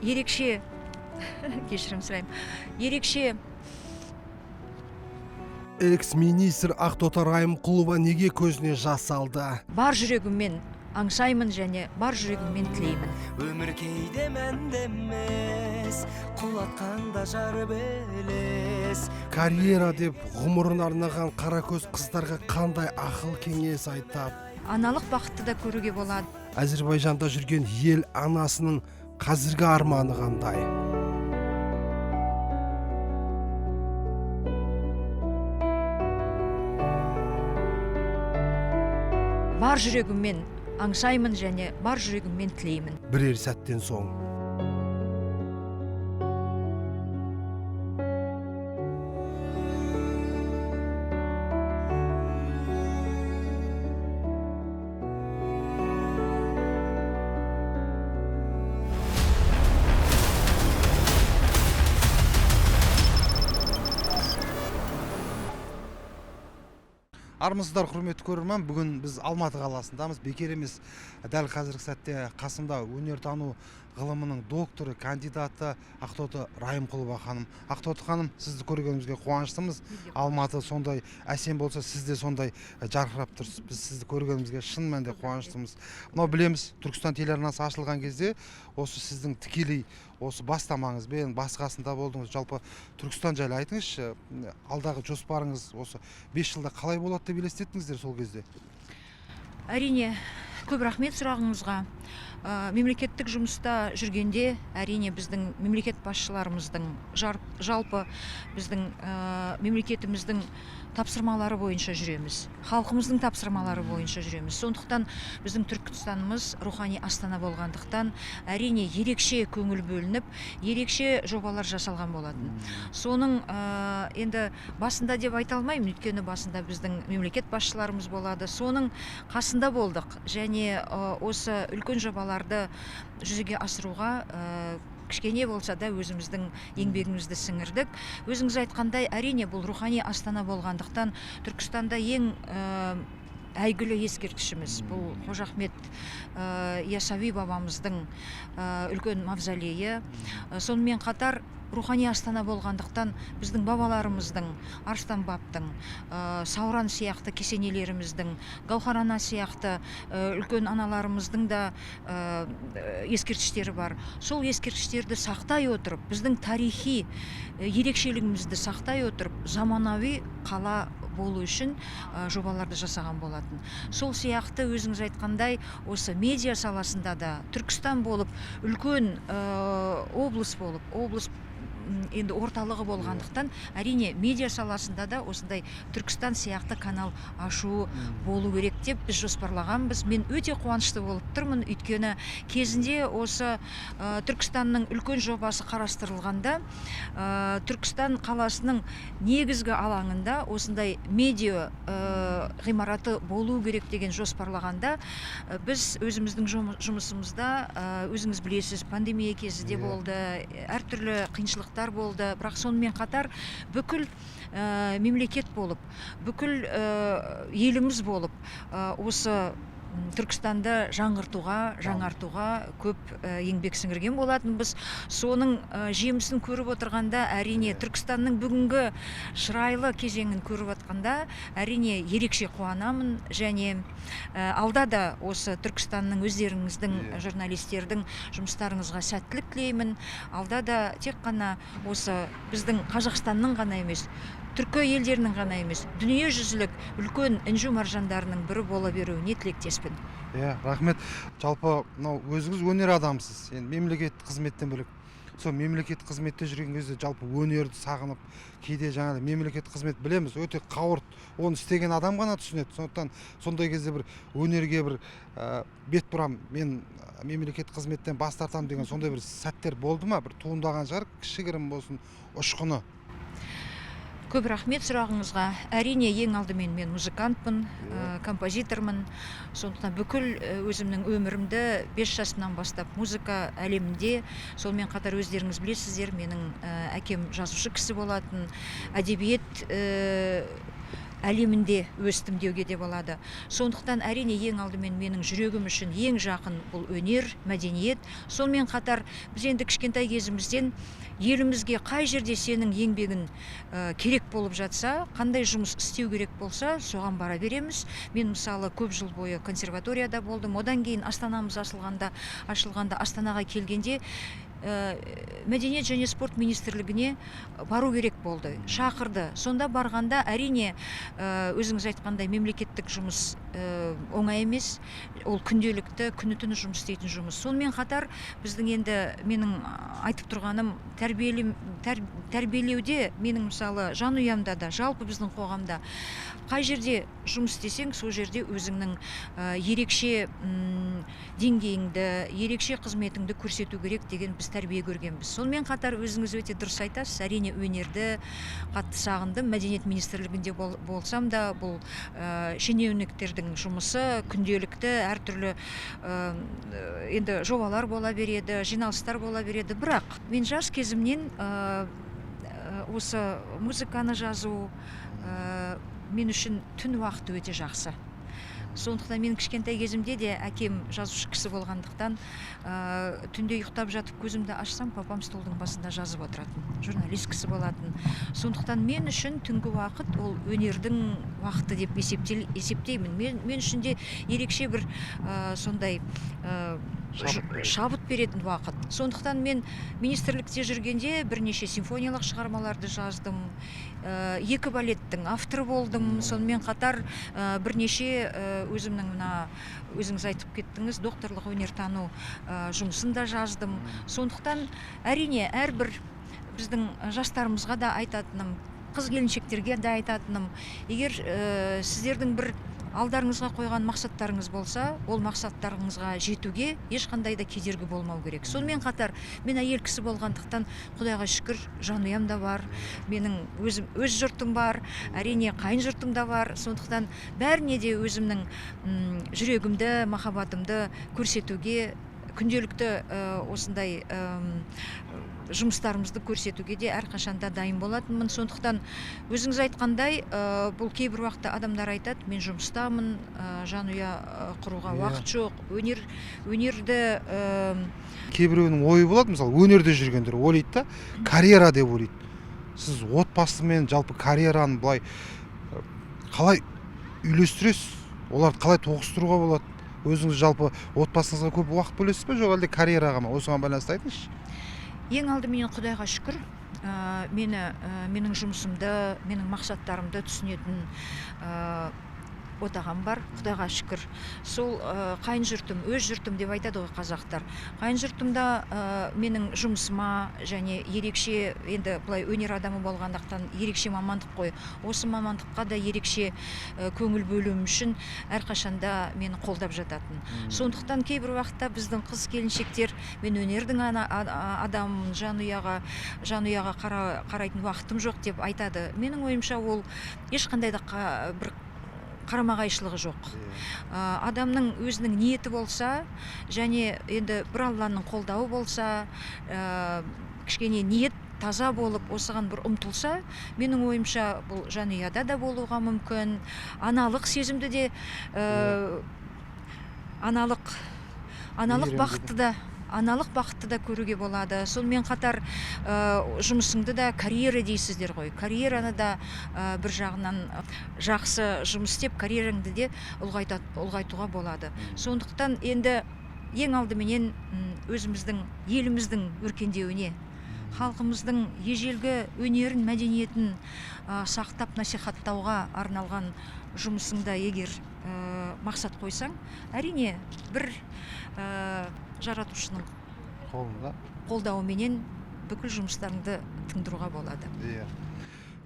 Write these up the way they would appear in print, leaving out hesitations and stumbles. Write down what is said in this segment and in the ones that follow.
ерекше кешірім сұраймын. Ерекше Экс-министр Ақтоты Райымқұлова неге көзіне жас алды? бар жүрегіммен аңсаймын және бар жүрегіммен тілеймін. Өмір кейде мәнді емес, құлатқанда жар белес. Карьера деп ғұмырын арнаған қаракөз қыздарға қандай ақыл кеңес айтады? Аналық бақытты да көруге болады. Әзербайжанда жүрген ел анасының қазіргі арманы қандай? Бар жүрегіммен аңсаймын және бар жүрегіммен тілеймін. Бірер сәттен соң. Армысыздар, құрметті көрермен, бүгін біз Алматы қаласындамыз. Бекер емес, дәл қазіргі сәтте қасымда өнертану ғылымының докторы, кандидаты Ақтоты Райымқұлова ханым. Ақтоты ханым, сізді көргенімізге қуаныштымыз. Алматы сондай әсем болса, сіз де сондай жарқырап тұрсыз. Біз сізді көргенімізге шын мәнінде қуаныштымыз. Мынау білеміз, Түркістан телеарнасы ашылған кезде осы сіздің тікелей осы бастамаңызбен басқасында болдыңыз. Жалпы Түркістан жайлы айтыңызшы, алдағы жоспарыңыз осы 5 жылда қалай болады деп елестеттіңіздер сол кезде? Әрине, көп рахмет сұрағыңызға. Мемлекеттік жұмыста жүргенде әрине біздің мемлекет басшыларымыздың жалпы біздің мемлекетіміздің тапсырмалары бойынша жүреміз. Халқымыздың тапсырмалары бойынша жүреміз. Сондықтан біздің Түркістанымыз рухани астана болғандықтан әрине ерекше көңіл бөлініп, ерекше жобалар жасалған болатын. Соның енді басында деп айта алмаймын, өйткені басында біздің мемлекет басшыларымыз болады. Соның қасында болдық және осы үлкен жобаларды жүзеге асыруға кішкене болса да өзіміздің еңбегімізді сіңірдік. Өзіңіз айтқандай, әрине бұл рухани астана болғандықтан Түркістанда ең әйгілі ескерткішіміз бұл Қожа Ахмет Яссауи бабамыздың үлкен мавзолейі. Сонымен қатар рухани астана болғандықтан біздің бабаларымыздың, Арыстан бабтың, Сауран сияқты кесенелеріміздің, Гаухар ана сияқты үлкен аналарымыздың да ескерткіштері бар. Сол ескерткіштерді сақтай отырып, біздің тарихи ерекшелігімізді сақтай отырып, заманауи қала болу үшін жобаларды жасаған болатын. Сол сияқты өзіңіз айтқандай, осы медиа саласында да Түркістан болып, үлкен облыс болып, облыс енді орталығы болғандықтан, әрине медиа саласында да осындай Түркістан сияқты канал ашу болу керек деп біз жоспарлағанбыз. Мен өте қуанышты болып тұрмын, өйткені кезінде осы Түркістанның үлкен жобасы қарастырылғанда, Түркістан қаласының негізгі алаңында осындай медиа ғимараты болу керек деген жоспарлағанда, біз өзіміздің жұмысымызда, өзіңіз білесіз, пандемия кезі де болды, әртүрлі қиыншылық болды, бірақ сонымен қатар бүкіл мемлекет болып, бүкіл еліміз болып осы Түркістанды жаңартуға көп еңбек сіңірген болатынбыз. Соның жемісін көріп отырғанда, әрине Түркістанның бүгінгі шырайлы кезеңін көріп отырғанда, әрине ерекше қуанамын және алда да осы Түркістанның өздеріңіздің журналистердің жұмыстарыңызға сәттілік тілеймін. Алда да тек қана осы біздің Қазақстанның ғана емес, түркі елдерінің ғана емес, дүние жүзілік үлкен інжу маржандарының бірі бола беруіне тілектеспін. Рахмет. Жалпы өзіңіз өнер адамсыз. Мемлекет қызметтен бөлек. Сол мемлекет қызметте жүрген кезде жалпы өнерді сағынып, кейде жаңағы мемлекет қызмет білеміз, өте қауырт. Оны істеген адам ғана түсінеді. Сондықтан сондай кезде бір өнерге бір бет бұрам, мен мемлекет қызметтен бас тартам деген сондай бір сәттер болды ма? Бір туындаған шығар, кішігірім болсын, ұшқыны. Көп рахмет сұрағыңызға. Әрине, ең алдымен мен музыкантпын, композитормын. Сондықтан бүкіл өзімнің өмірімді 5 жасымнан бастап музыка әлемінде, сонымен қатар өздеріңіз білесіздер, менің әкем жазушы кісі болатын, әдебиет әлемінде өстім деуге де болады. Сондықтан әрине ең алдымен менің жүрегім үшін ең жақын бұл өнер, мәдениет. Сонымен қатар біз енді кішкентай кезімізден елімізге қай жерде сенің еңбегін керек болып жатса, қандай жұмыс істеу керек болса, соған бара береміз. Мен мысалы көп жыл бойы консерваторияда болдым. Одан кейін Астанамыз ашылғанда Астанаға келгенде мәдениет және спорт министрлігіне бару керек болды, шақырды. Сонда барғанда әрине өзіңіз айтқандай мемлекеттік жұмыс оңай емес, ол күнделікті, күні-түні жұмыс істейтін жұмыс. Сонымен қатар біздің енді менің айтып тұрғаным тәрбиелеуде, менің мысалы жанұямда да, жалпы біздің қоғамда қай жерде жұмыс істесең, сол жерде өзіңнің ерекше деңгейіңді, ерекше қызметіңді көрсету керек деген біз тәрбие көргенбіз. Сонымен қатар өзіңіз өте дұрыс айтасыз, әрине өнерді қатты сағындым. Мәдениет министрлігінде болсам да, бұл шенеуніктердің жұмысы күнделікті, әртүрлі енді жобалар бола береді, жиналыстар бола береді. Бірақ мен жас кезімнен осы музыканы жазу мен үшін түн уақыты өте жақсы. Сондықтан мен кішкентай кезімде де әкем жазушы кісі болғандықтан түнде ұйықтап жатып көзімді ашсам, папам столдың басында жазып отыратын, журналист кісі болатын. Сондықтан мен үшін түнгі уақыт ол өнердің уақыты деп есептеймін. Мен үшін де ерекше бір сондай шабыт беретін уақыт. Сондықтан мен министрлікте жүргенде бірнеше симфониялық шығармаларды жаздым, 2 балеттің авторы болдым. Сонымен қатар бірнеше өзімнің өзіңіз айтып кеттіңіз, докторлық өнертану жұмысын да жаздым. Сондықтан әрине әрбір біздің жастарымызға да айтатыным, қыз келіншектерге де айтатыным, егер сіздердің бір алдарыңызға қойған мақсаттарыңыз болса, ол мақсаттарыңызға жетуге ешқандай да кедергі болмау керек. Сонымен қатар мен әйел кісі болғандықтан, Құдайға шүкір, жанұям да бар, менің өз жұртым бар, әрине қайын жұртым да бар. Сондықтан бәріне де өзімнің жүрегімді, махаббатымды көрсетуге, күнделікті осындай жұмыстарымызды көрсетуге де әрқашанда дайын болатынмын. Сондықтан өзіңіз айтқандай, бұл кейбір уақытта адамдар айтады, мен жұмыстамын, жанұя құруға уақыт жоқ, өнерді кейбіреуінің ойы болады, мысалы өнерде жүргендер ойлайды да, карьера деп ойлайды. Сіз отбасымен жалпы карьераны былай қалай үйлестіресіз, оларды қалай тоғыстыруға болады? Өзіңіз жалпы отбасыңызға көп уақыт бөлесіз бе, жоқ әлде карьераға ма? Осыған байланысты айтыңызшы. Ең алдыменен Құдайға шүкір, менің жұмысымды, менің мақсаттарымды түсінетін отағам бар, Құдайға шүкір. Сол қайын жұртым, өз жұртым деп айтады ғой қазақтар. Қайын жұртымда менің жұмысыма және ерекше, енді былай өнер адамы болғандықтан ерекше мамандық қой. Осы мамандыққа да ерекше көңіл бөлуім үшін әрқашанда мені қолдап жататын. Сондықтан кейбір уақытта біздің қыз келіншектер, мен өнердің адамын, жанұяға қарайтын уақытым жоқ деп айтады. Менің ойымша ол ешқандай да бір қарама-қайшылығы жоқ. Адамның өзінің ниеті болса, және енді бір Алланың қолдауы болса, кішкене ниет таза болып, осыған бір ұмтылса, менің ойымша бұл жанұяда да болуға мүмкін, аналық сезімді де, аналық бақытты да көруге болады. Сонымен қатар жұмысыңды да карьера дейсіздер ғой. Карьераны да бір жағынан жақсы жұмыс істеп, карьераңды де ұлғайтуға болады. Сондықтан енді ең алдыменен өзіміздің еліміздің өркендеуіне, халқымыздың ежелгі өнерін, мәдениетін сақтап насихаттауға арналған жұмысыңда егер мақсат қойсаң, әрине бір жаратушының қолдауыменен бүкіл жұмыстарыңды тындыруға болады.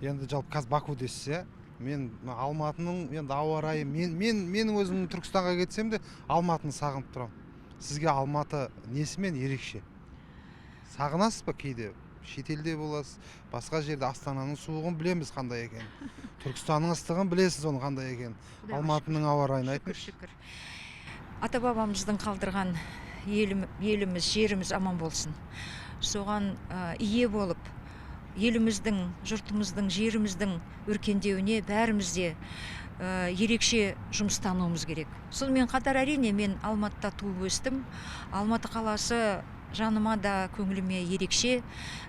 Енді жалпы қазір Бакудесіз, мен Алматының енді ауа райы, менің өзім Түркістанға кетсем де Алматыны сағынып тұрам. Сізге Алматы несімен ерекше? Сағынасыз ба кейде? Шетелде боласыз, басқа жерде Астананың суығын білеміз қандай екен. Түркістанның ыстығын білесіз оның қандай екен. Алматының ауа райын айтыңызшы. Ата-бабамыздың қалдырған еліміз, жеріміз аман болсын. Соған ие болып, еліміздің, жұртымыздың, жеріміздің өркендеуіне бәрімізде ерекше жұмыстануымыз керек. Сонымен қатар әрине мен Алматыда туып өстім. Алматы қаласы жаныма да, көңіліме ерекше.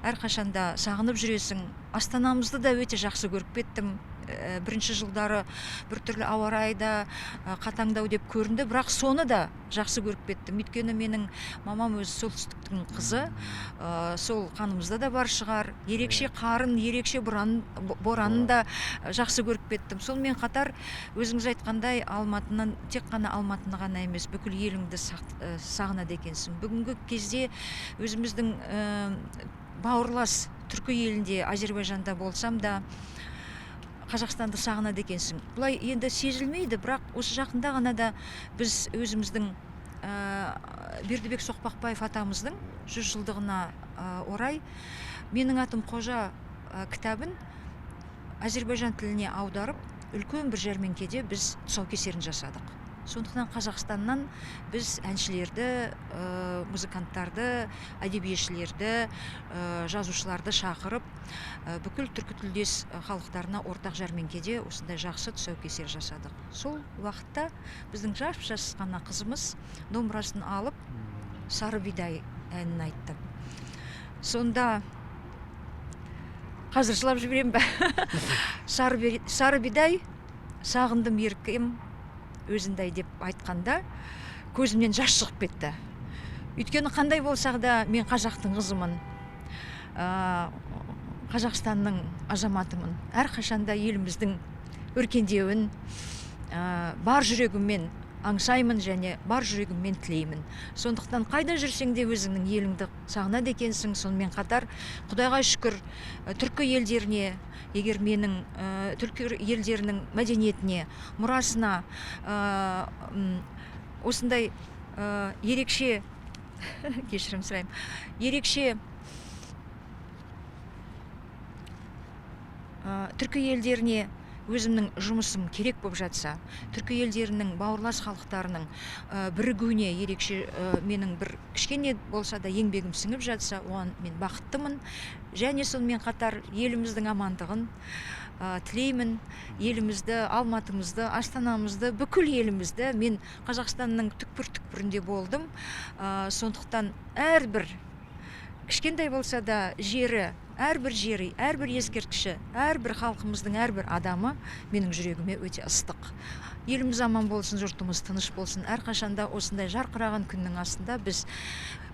Әрқашанда сағынып жүресің. Астанамызды да өте жақсы көріп кеттім. Бірінші жылдары біртүрлі ауа райы да қатаңдау деп көрінді, бірақ соны да жақсы көріп кеттім. Өйткені менің мамам өзі солтүстіктің қызы, сол қанымызда да бар шығар. Ерекше қарын, ерекше боранын да жақсы көріп кеттім. Сонымен қатар өзіңіз айтқандай Алматынан, тек қана Алматыны ғана емес, бүкіл еліңді сағынады екенсің. Бүгінгі кезде өзіміздің бауырлас түркі елінде, Әзербайжанда болсам да Қазақстанды сағынады екенсің. Бұлай енді сезілмейді, бірақ осы жақында ғана да біз өзіміздің Бердібек Соқпақбаев атамыздың 100 жылдығына орай «Менің атым Қожа» кітабын Әзербайжан тіліне аударып, үлкен бір жәрмеңкеде біз тұсаукесерін жасадық. Сондықтан Қазақстаннан біз әншілерді, музыканттарды, әдебиетшілерді, жазушыларды шақырып, бүкіл түркі тілдес халықтарына ортақ жәрмеңкеде осындай жақсы тұсаукесер жасадық. Сол уақытта біздің жас ғана қызымыз домбырасын алып, «Сары бидай» әнін айтты. Сонда қазір жылап жіберем бе? «Сары бидай, сағындым еркем өзіндай» деп айтқанда көзімнен жас шығып кетті. Өйткені қандай болсақ да мен қазақтың қызымын, Қазақстанның азаматымын. Әрқашанда еліміздің өркендеуін бар жүрегіммен аңсаймын және бар жүрегіммен тілеймін. Сондықтан қайда жүрсең де өзіңнің еліңді сағынады екенсің. Сонымен қатар Құдайға шүкір, түркі елдеріне, егер менің түркі елдерінің мәдениетіне, мұрасына осындай ерекше кешірім сұраймын, ерекше түркі елдеріне өзімнің жұмысым керек болып жатса, түркі елдерінің бауырлас халықтарының бірігуіне ерекше менің бір кішкене болса да еңбегім сіңіп жатса, оған мен бақыттымын. Және сонымен қатар еліміздің амандығын тілеймін. Елімізді, Алматымызды, Астанамызды, бүкіл елімізді. Мен Қазақстанның түкпір-түкпірінде болдым. Сондықтан әрбір кішкентай болса да жері, әрбір жері, әрбір ескерткіші, әрбір халқымыздың әрбір адамы менің жүрегіме өте ыстық. Еліміз аман болсын, жұртымыз тыныш болсын. Әрқашанда осындай жарқыраған күннің астында біз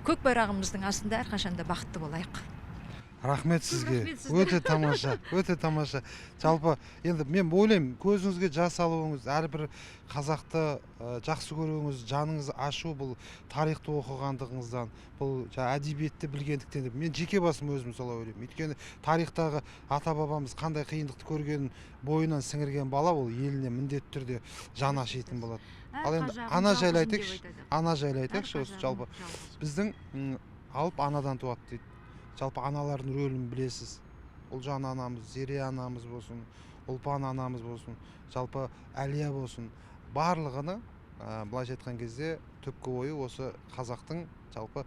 көк байрағымыздың астында әрқашанда бақытты болайық. Рахмет сізге. Өте тамаша, өте тамаша. Жалпы енді мен ойлаймын, көзіңізге жас алуыңыз, әрбір қазақты жақсы көруіңіз, жаныңыз ашу, бұл тарихты оқығандығыңыздан, бұл әдебиетті білгендіктен деп мен жеке басым өзім солай ойлаймын. Өйткені тарихтағы ата-бабамыз қандай қиындықты көргенін бойынан сіңірген бала ол еліне міндетті түрде жан ашитын болады. Ал енді ана жайлы айтайықшы, осы жалпы біздің алып анадан туады дейді. Жалпы аналардың рөлін білесіз. Ұлжан анамыз, Зере анамыз болсын, Ұлпан анамыз болсын, жалпы Әлия болсын. Барлығыны, былайша айтқан кезде, түпкі ойы осы қазақтың жалпы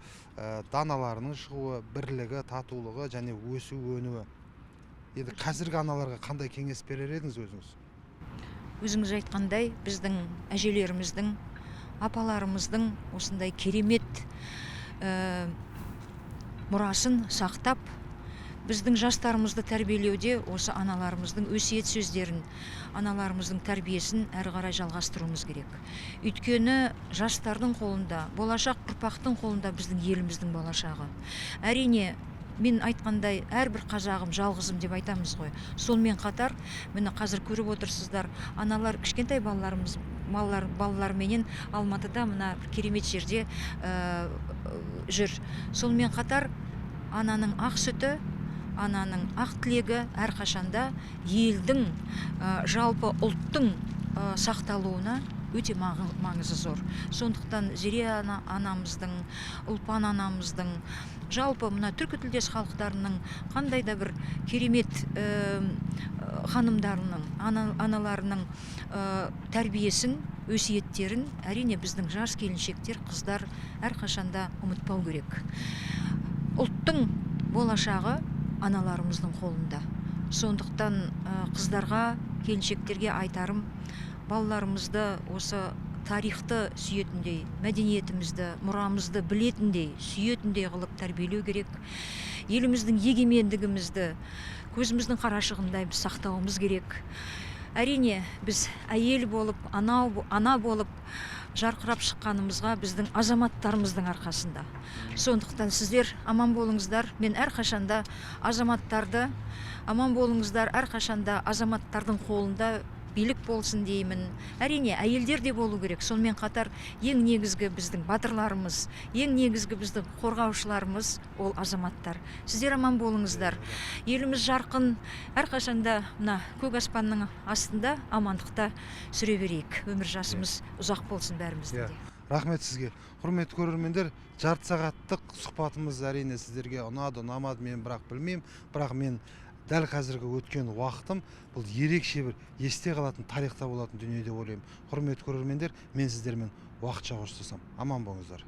даналарының шығуы, бірлігі, татулығы және өсу өнуі. Енді қазіргі аналарға қандай кеңес берер едіңіз өзіңіз? Өзіңіз айтқандай, біздің әжелеріміздің, апаларымыздың осындай керемет мұрасын сақтап, біздің жастарымызды тәрбиелеуде осы аналарымыздың өсиет сөздерін, аналарымыздың тәрбиесін әрі қарай жалғастыруымыз керек. Өйткені жастардың қолында, болашақ ұрпақтың қолында біздің еліміздің болашағы. Әрине, мен айтқандай, әрбір қазағым жалғызым деп айтамыз ғой. Сонымен қатар, мені қазір көріп отырсыздар, аналар кішкентай балаларменен Алматыда мына керемет жерде жүр. Сонымен қатар ананың ақ сүті, ананың ақ тілегі әрқашанда елдің, жалпы ұлттың сақталуына өте маңызы зор. Сондықтан Зере анамыздың, Ұлпан анамыздың, жалпы мына түркі тілдес халықтарының қандай да бір керемет ханымдарының, аналарының тәрбиесін, өсиеттерін әрине біздің жас келіншектер, қыздар әрқашанда ұмытпау керек. Ұлттың болашағы аналарымыздың қолында. Сондықтан қыздарға, келіншектерге айтарым, балаларымызды осы тарихты сүйетіндей, мәдениетімізді, мұрамызды білетіндей, сүйетіндей қылып тәрбиелеу керек. Еліміздің егемендігімізді көзіміздің қарашығындай біз сақтауымыз керек. Әрине, біз әйел болып, ана болып жарқырап шыққанымызға біздің азаматтарымыздың арқасында. Сондықтан сіздер аман болыңыздар. Мен әрқашанда азаматтарды, аман болыңыздар, әрқашанда азаматтардың қолында билік болсын деймін. Әрине, әйелдер де болу керек. Сонымен қатар ең негізгі біздің батырларымыз, ең негізгі біздің қорғаушыларымыз ол азаматтар. Сіздер аман болыңыздар. Еліміз жарқын, әрқашанда мына көк аспанның астында амандықта сүре берейік. Өмір жасымыз ұзақ болсын бәріміздің де. Рахмет сізге. Құрметті көрермендер, жарты сағаттық сұхбатымыз әрине сіздерге ұнады, ұнамады, мен бірақ білмеймін. Бірақ мен дәл қазіргі өткен уақытым бұл ерекше бір есте қалатын, тарихта болатын дүние деп ойлаймын. Құрметті көрермендер, мен сіздермен уақытша қоштасам. Аман болыңыздар.